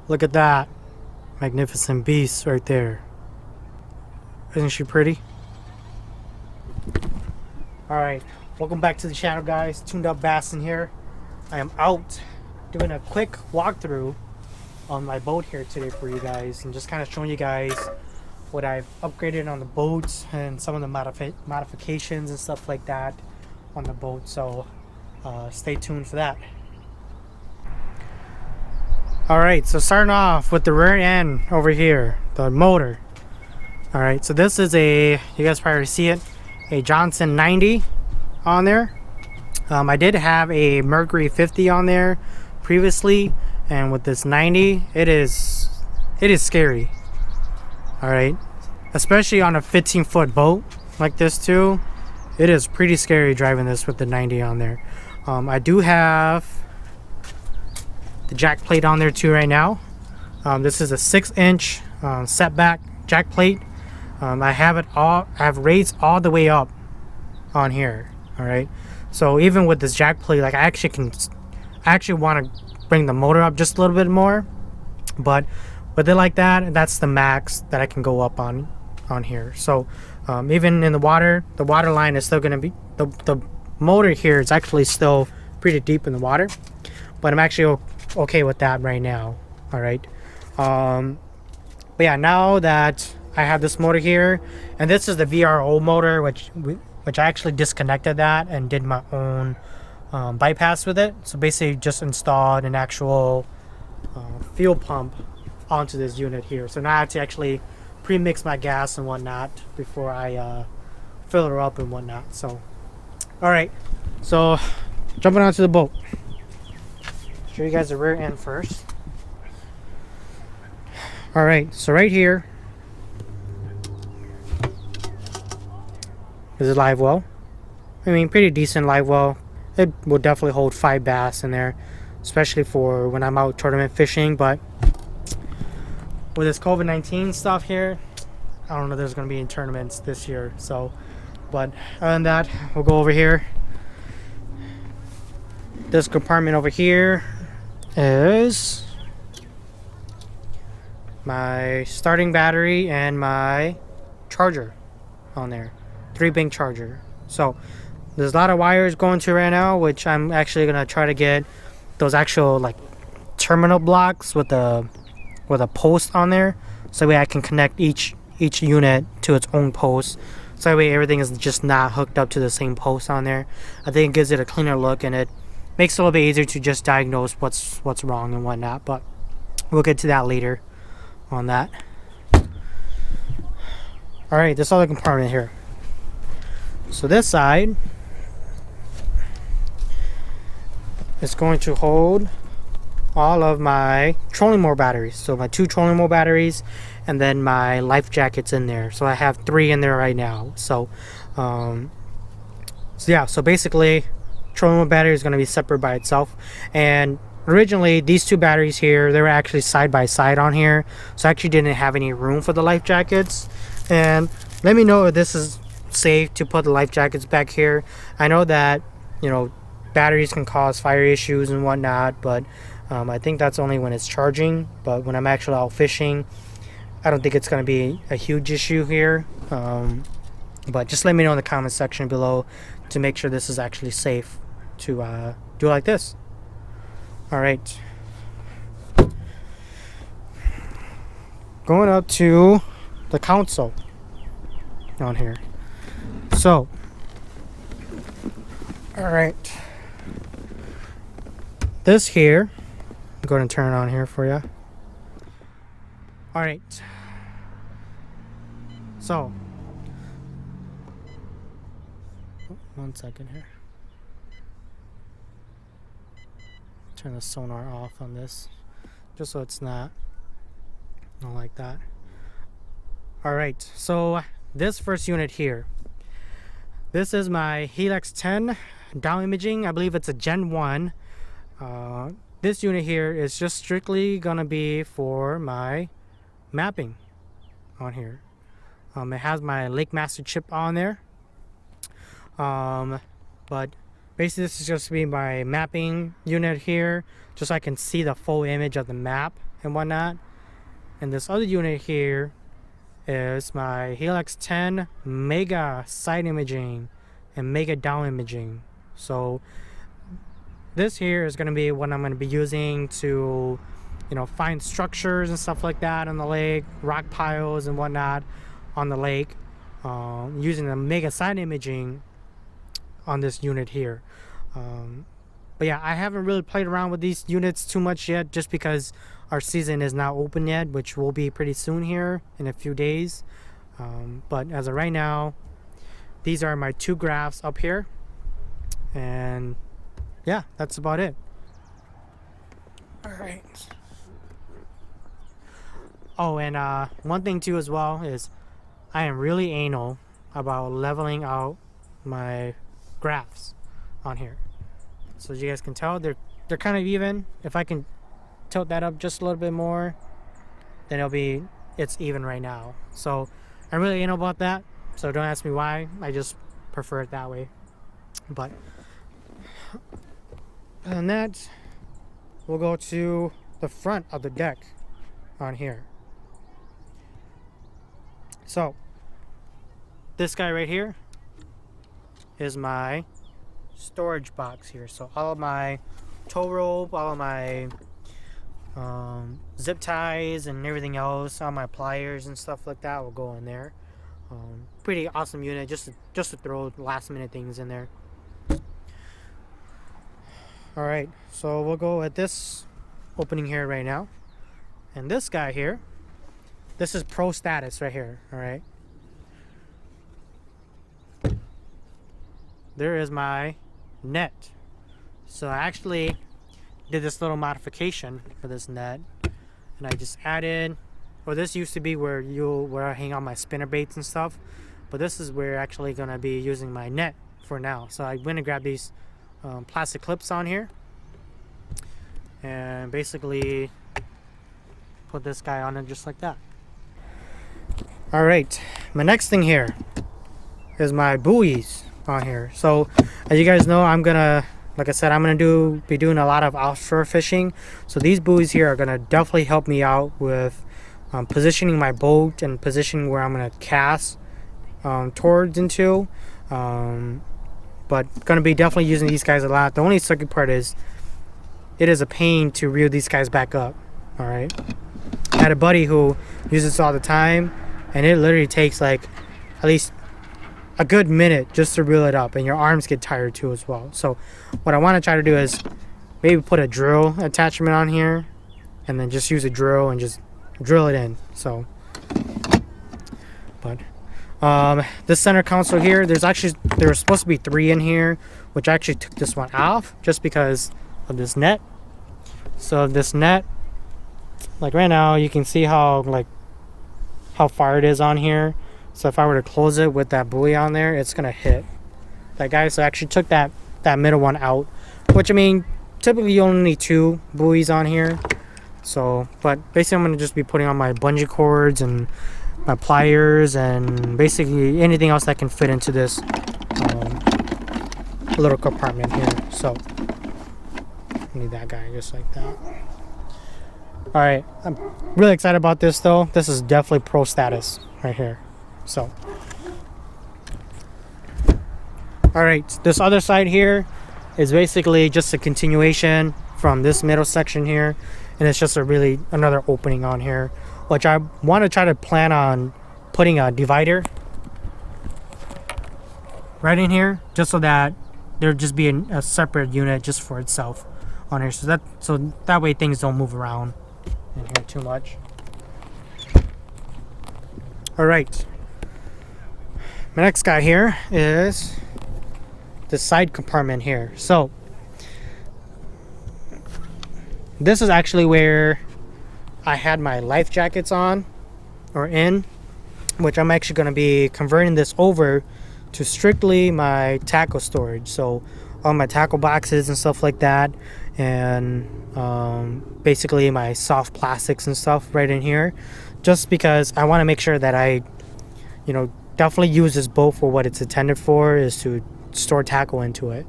Look at that. Magnificent beast right there. Isn't she pretty? Alright, welcome back to the channel, guys. TunedUPBass'in here. I am out doing a quick walkthrough on my boat here today for you guys, and just kind of showing you guys what I've upgraded on the boats and some of the modifications and stuff like that on the boat. So stay tuned for that. Alright, so starting off with the rear end over here, the motor. Alright, so this is a, you guys probably see it, a Johnson 90 on there. I did have a Mercury 50 on there previously, and with this 90, it is scary. Alright, especially on a 15-foot boat like this too. It is pretty scary driving this with the 90 on there. I do have the jack plate on there too right now. This is a 6-inch Setback jack plate. I have raised all the way up on here. All right, so even with this jack plate, like I actually want to bring the motor up just a little bit more, but with it like that, that's the max that I can go up on here. So even in the water line is still going to be, the motor here is actually still pretty deep in the water, but I'm actually okay with that right now. All right, but yeah, now that I have this motor here, and this is the VRO motor, which I actually disconnected that and did my own bypass with it. So basically just installed an actual fuel pump onto this unit here. So now I have to actually pre-mix my gas and whatnot before I fill her up and whatnot. So all right, so jumping onto the boat, show you guys the rear end first. All right, so right here is a live well. I mean, pretty decent live well. It will definitely hold 5 bass in there, especially for when I'm out tournament fishing. But with this COVID-19 stuff here, I don't know if there's going to be any tournaments this year. So, but other than that, we'll go over here. This compartment over here is my starting battery and my charger on there. 3-bank charger. So there's a lot of wires going to right now, which I'm actually gonna try to get those actual like terminal blocks with a post on there, so that way I can connect each unit to its own post, so that way everything is just not hooked up to the same post on there. I think it gives it a cleaner look, and it makes it a little bit easier to just diagnose what's wrong and whatnot, but we'll get to that later on that. Alright, this other compartment here. So this side is going to hold all of my trolling motor batteries. So my 2 trolling motor batteries, and then my life jackets in there. So I have 3 in there right now. So yeah, so basically trolling motor battery is going to be separate by itself. And originally these 2 batteries here, they were actually side by side on here, so I actually didn't have any room for the life jackets. And let me know if this is safe to put the life jackets back here. I know that, you know, batteries can cause fire issues and whatnot, but I think that's only when it's charging. But when I'm actually out fishing, I don't think it's going to be a huge issue here. But just let me know in the comment section below to make sure this is actually safe to do like this. All right, going up to the console on here. So, all right, this here, I'm going to turn it on here for you. All right, so 1 second here. Turn the sonar off on this, just so it's not like that. All right, so this first unit here, this is my Helix 10 down imaging. I believe it's a Gen 1. This unit here is just strictly gonna be for my mapping on here. It has my Lake Master chip on there, but Basically, this is just to be my mapping unit here, just so I can see the full image of the map and whatnot. And this other unit here is my Helix 10 mega side imaging and mega down imaging. So this here is going to be what I'm going to be using to, you know, find structures and stuff like that on the lake, rock piles and whatnot on the lake, using the mega side imaging on this unit here. But yeah, I haven't really played around with these units too much yet, just because our season is not open yet, which will be pretty soon here in a few days. But as of right now, these are my 2 graphs up here, and yeah, that's about it. All right. Oh, and one thing too as well is I am really anal about leveling out my graphs on here. So as you guys can tell, they're kind of even. If I can tilt that up just a little bit more, then it's even right now. So I'm really anal about that. So don't ask me why. I just prefer it that way. But other than that, we'll go to the front of the deck on here. So this guy right here is my storage box here. So all of my tow rope, all of my zip ties and everything else, all my pliers and stuff like that will go in there. Pretty awesome unit, just to throw last minute things in there. Alright, so we'll go at this opening here right now. And this guy here, this is pro status right here. Alright, there is my net. So I actually did this little modification for this net, and I just added, well, this used to be where I hang on my spinner baits and stuff, but this is where actually gonna be using my net for now. So I went and grabbed these plastic clips on here and basically put this guy on it just like that. All right, my next thing here is my buoys on here. So as you guys know, like I said, I'm gonna be doing a lot of offshore fishing. So these buoys here are gonna definitely help me out with positioning my boat and positioning where I'm gonna cast towards into. But gonna be definitely using these guys a lot. The only sucky part is it is a pain to reel these guys back up. All right, I had a buddy who uses this all the time, and it literally takes like at least a good minute just to reel it up, and your arms get tired too as well. So what I want to try to do is maybe put a drill attachment on here, and then just use a drill and just drill it in. So, but this center console here, there were supposed to be 3 in here, which I actually took this one off just because of this net. So this net, like right now, you can see how far it is on here. So if I were to close it with that buoy on there, it's gonna hit that guy. So I actually took that middle one out, which, I mean, typically you only need 2 buoys on here. So, but basically I'm gonna just be putting on my bungee cords and my pliers and basically anything else that can fit into this little compartment here. So I need that guy just like that. All right, I'm really excited about this though. This is definitely pro status right here. So, all right, this other side here is basically just a continuation from this middle section here, and it's just another opening on here, which I want to try to plan on putting a divider right in here, just so that there'd just be a separate unit just for itself on here, so that way things don't move around in here too much. All right, my next guy here is the side compartment here. So this is actually where I had my life jackets on or in, which I'm actually going to be converting this over to strictly my tackle storage. So all my tackle boxes and stuff like that, and basically my soft plastics and stuff right in here, just because I want to make sure that I, definitely use this boat for what it's intended for, is to store tackle into it.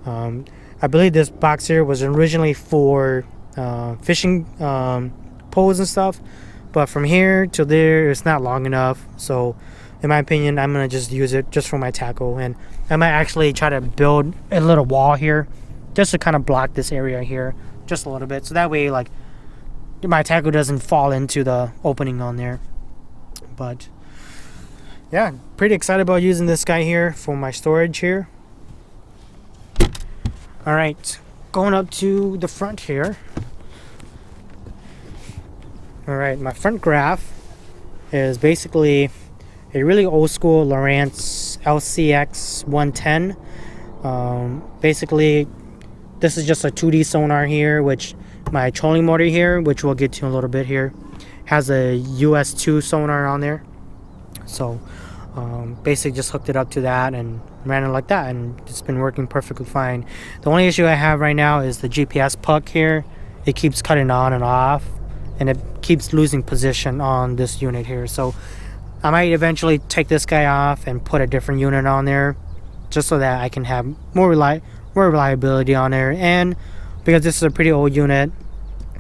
I believe this box here was originally for fishing poles and stuff, but from here to there it's not long enough. So in my opinion, I'm gonna just use it just for my tackle, and I might actually try to build a little wall here just to kind of block this area here just a little bit, so that way like my tackle doesn't fall into the opening on there. But yeah, pretty excited about using this guy here for my storage here. All right, going up to the front here. All right, my front graph is basically a really old school Lowrance LCX 110. Basically, this is just a 2D sonar here, which my trolling motor here, which we'll get to in a little bit here, has a US2 sonar on there. So basically just hooked it up to that and ran it like that, and it's been working perfectly fine. The only issue I have right now is the GPS puck here. It keeps cutting on and off, and it keeps losing position on this unit here. So I might eventually take this guy off and put a different unit on there, just so that I can have more reliability on there. And because this is a pretty old unit,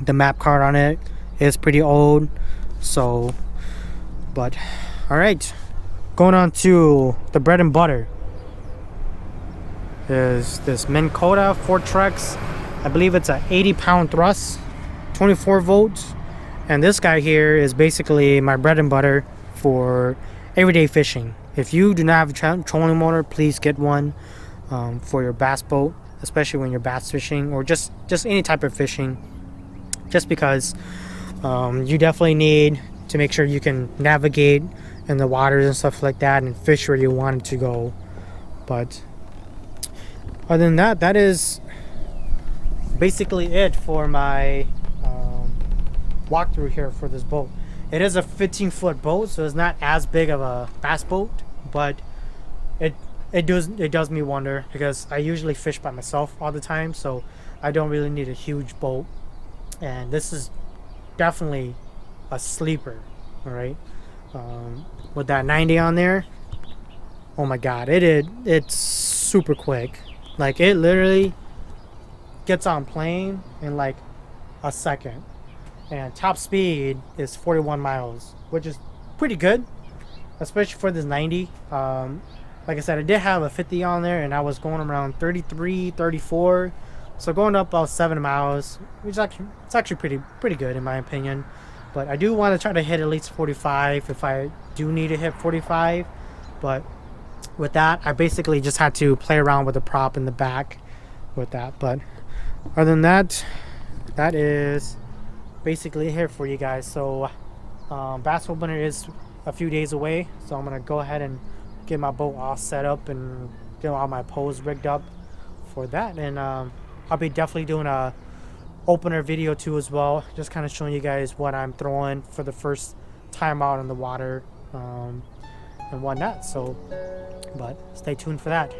the map card on it is pretty old. So, but all right, going on to the bread and butter is this Minnkota Fortrex. I believe it's a 80-pound thrust, 24 volts, and this guy here is basically my bread and butter for everyday fishing. If you do not have a trolling motor, please get one for your bass boat, especially when you're bass fishing or just any type of fishing, just because you definitely need to make sure you can navigate in the waters and stuff like that and fish where you want it to go. But other than that, that is basically it for my walkthrough here for this boat. It is a 15-foot boat, so it's not as big of a bass boat, but it does me wonder, because I usually fish by myself all the time, so I don't really need a huge boat. And this is definitely a sleeper. All right, with that 90 on there, oh my god, it's super quick. Like, it literally gets on plane in like a second, and top speed is 41 miles, which is pretty good, especially for this 90. Like I said, I did have a 50 on there, and I was going around 33, 34, so going up about 7 miles, which it's actually pretty good in my opinion. But I do want to try to hit at least 45 if I do need to hit 45. But with that, I basically just had to play around with the prop in the back with that. But other than that, that is basically here for you guys. So bass opener is a few days away, so I'm gonna go ahead and get my boat all set up and get all my poles rigged up for that. And I'll be definitely doing a opener video too as well, just kind of showing you guys what I'm throwing for the first time out in the water and whatnot. So but stay tuned for that.